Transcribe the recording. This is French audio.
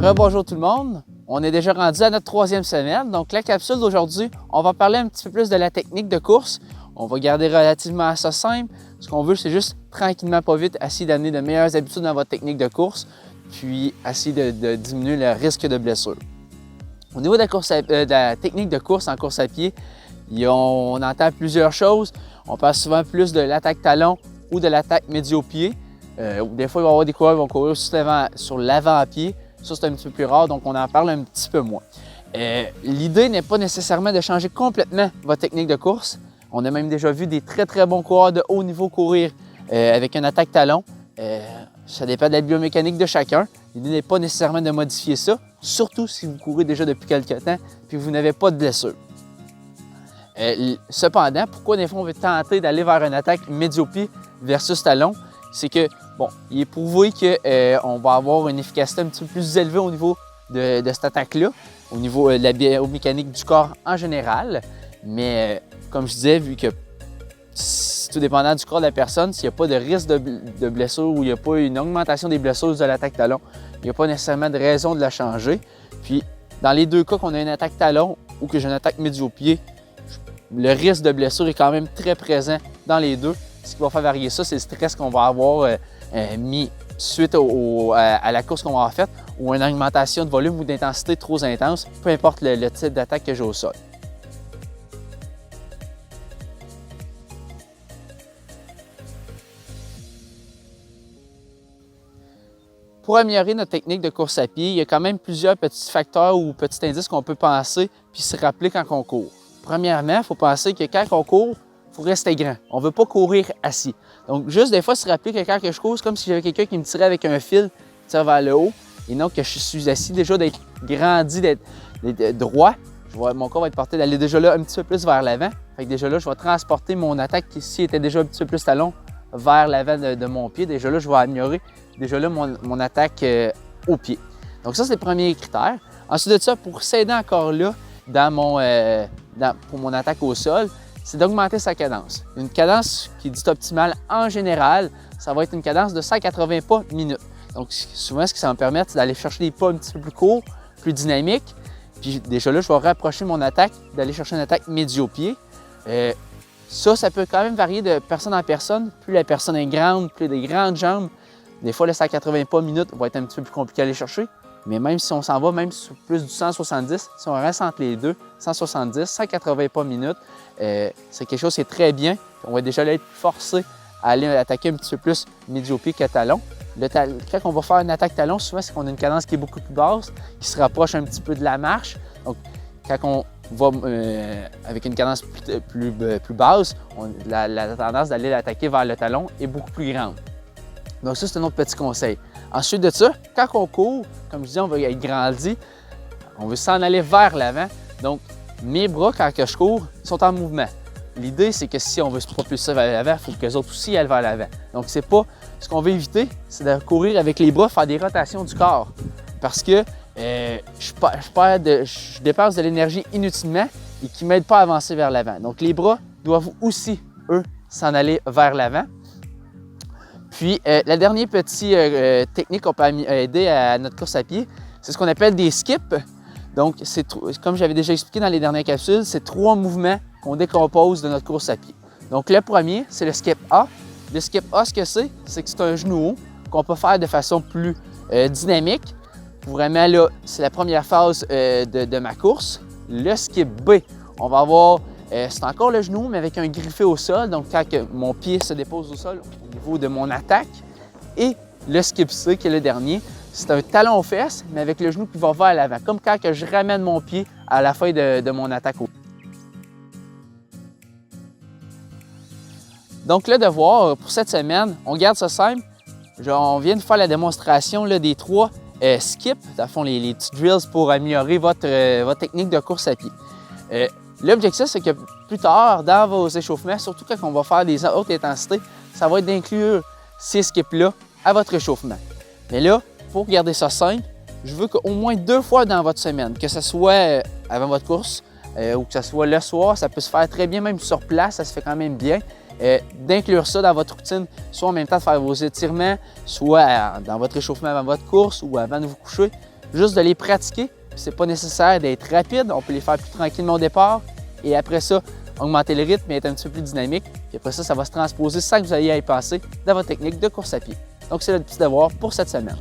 Rebonjour tout le monde, on est déjà rendu à notre troisième semaine. Donc la capsule d'aujourd'hui, on va parler un petit peu plus de la technique de course. On va garder relativement ça simple. Ce qu'on veut, c'est juste tranquillement, pas vite, essayer d'amener de meilleures habitudes dans votre technique de course, puis essayer de diminuer le risque de blessure. Au niveau de la technique de course en course à pied, on entend plusieurs choses. On parle souvent plus de l'attaque talon ou de l'attaque médio-pied. Des fois, il va y avoir des coureurs qui vont courir sur l'avant-pied. Ça, c'est un petit peu plus rare, donc on en parle un petit peu moins. L'idée n'est pas nécessairement de changer complètement votre technique de course. On a même déjà vu des très bons coureurs de haut niveau courir avec une attaque talon. Ça dépend de la biomécanique de chacun. L'idée n'est pas nécessairement de modifier ça, surtout si vous courez déjà depuis quelques temps et que vous n'avez pas de blessure. Cependant, pourquoi des fois on veut tenter d'aller vers une attaque médio-pied versus talon? C'est que, bon, il est prouvé qu'on va avoir une efficacité un petit peu plus élevée au niveau de cette attaque-là, au niveau de la biomécanique du corps en général. Mais comme je disais, vu que c'est tout dépendant du corps de la personne, s'il n'y a pas de risque de blessure ou il n'y a pas une augmentation des blessures de l'attaque talon, il n'y a pas nécessairement de raison de la changer. Puis, dans les deux cas qu'on a une attaque talon ou que j'ai une attaque médio-pied, le risque de blessure est quand même très présent dans les deux. Ce qui va faire varier ça, c'est le stress qu'on va avoir mis suite à la course qu'on va avoir faite ou une augmentation de volume ou d'intensité trop intense, peu importe le type d'attaque que j'ai au sol. Pour améliorer notre technique de course à pied, il y a quand même plusieurs petits facteurs ou petits indices qu'on peut penser puis se rappeler quand on court. Premièrement, il faut penser que quand on court, il faut rester grand. On ne veut pas courir assis. Donc, juste des fois, se rappeler que quand je cours, c'est comme si j'avais quelqu'un qui me tirait avec un fil qui tire vers le haut et non que je suis assis, déjà d'être grandi, d'être droit. Mon corps va être porté d'aller déjà là un petit peu plus vers l'avant. Fait que déjà là, je vais transporter mon attaque qui ici était déjà un petit peu plus talon vers l'avant de mon pied. Déjà là, je vais améliorer déjà là mon attaque au pied. Donc ça, c'est le premier critère. Ensuite de ça, pour s'aider encore là pour mon attaque au sol, c'est d'augmenter sa cadence. Une cadence qui est dite optimale en général, ça va être une cadence de 180 pas minute. Donc souvent, ce que ça va me permettre, c'est d'aller chercher des pas un petit peu plus courts, plus dynamiques. Puis déjà là, je vais rapprocher mon attaque, d'aller chercher une attaque médio-pied. Ça peut quand même varier de personne en personne. Plus la personne est grande, plus des grandes jambes. Des fois, le 180 pas minute va être un petit peu plus compliqué à aller chercher. Mais même si on s'en va, même sur plus du 170, si on reste entre les deux, 170, 180 pas minute, c'est quelque chose qui est très bien. On va déjà être forcé à aller attaquer un petit peu plus médio-pied que talon. Quand on va faire une attaque talon, souvent, c'est qu'on a une cadence qui est beaucoup plus basse, qui se rapproche un petit peu de la marche. Donc, quand on va avec une cadence plus basse, la tendance d'aller l'attaquer vers le talon est beaucoup plus grande. Donc ça, c'est un autre petit conseil. Ensuite de ça, quand on court, comme je dis, on va être grandi, on veut s'en aller vers l'avant. Donc, mes bras, quand je cours, sont en mouvement. L'idée, c'est que si on veut se propulser vers l'avant, il faut que les autres aussi aillent vers l'avant. Donc, c'est pas ce qu'on veut éviter, c'est de courir avec les bras, faire des rotations du corps. Parce que je dépense de l'énergie inutilement et qui ne m'aide pas à avancer vers l'avant. Donc, les bras doivent aussi, eux, s'en aller vers l'avant. Puis, la dernière petite technique qu'on peut aider à notre course à pied, c'est ce qu'on appelle des skips. Donc, comme j'avais déjà expliqué dans les dernières capsules, c'est 3 mouvements qu'on décompose de notre course à pied. Donc, le premier, c'est le skip A. Le skip A, ce que c'est que c'est un genou haut qu'on peut faire de façon plus dynamique. Vraiment, là, c'est la première phase de ma course. Le skip B, on va avoir, c'est encore le genou, mais avec un griffé au sol. Donc, quand mon pied se dépose au sol, au niveau de mon attaque. Et le skip C, qui est le dernier, c'est un talon aux fesses, mais avec le genou qui va vers l'avant, comme quand je ramène mon pied à la fin de mon attaque. Donc, le devoir pour cette semaine, on garde ça simple. On vient de faire la démonstration là, des 3 skips, dans le fond, les petits drills pour améliorer votre technique de course à pied. L'objectif, c'est que plus tard, dans vos échauffements, surtout quand on va faire des hautes intensités, ça va être d'inclure ces skips-là à votre échauffement. Mais là, pour garder ça simple, je veux qu'au moins 2 fois dans votre semaine, que ce soit avant votre course ou que ce soit le soir, ça peut se faire très bien, même sur place, ça se fait quand même bien. D'inclure ça dans votre routine, soit en même temps de faire vos étirements, soit dans votre échauffement avant votre course ou avant de vous coucher. juste de les pratiquer. C'est pas nécessaire d'être rapide, on peut les faire plus tranquillement au départ et après ça, augmenter le rythme et être un petit peu plus dynamique. Puis après ça, ça va se transposer sans que vous ayez à y penser dans votre technique de course à pied. Donc, c'est le petit devoir pour cette semaine.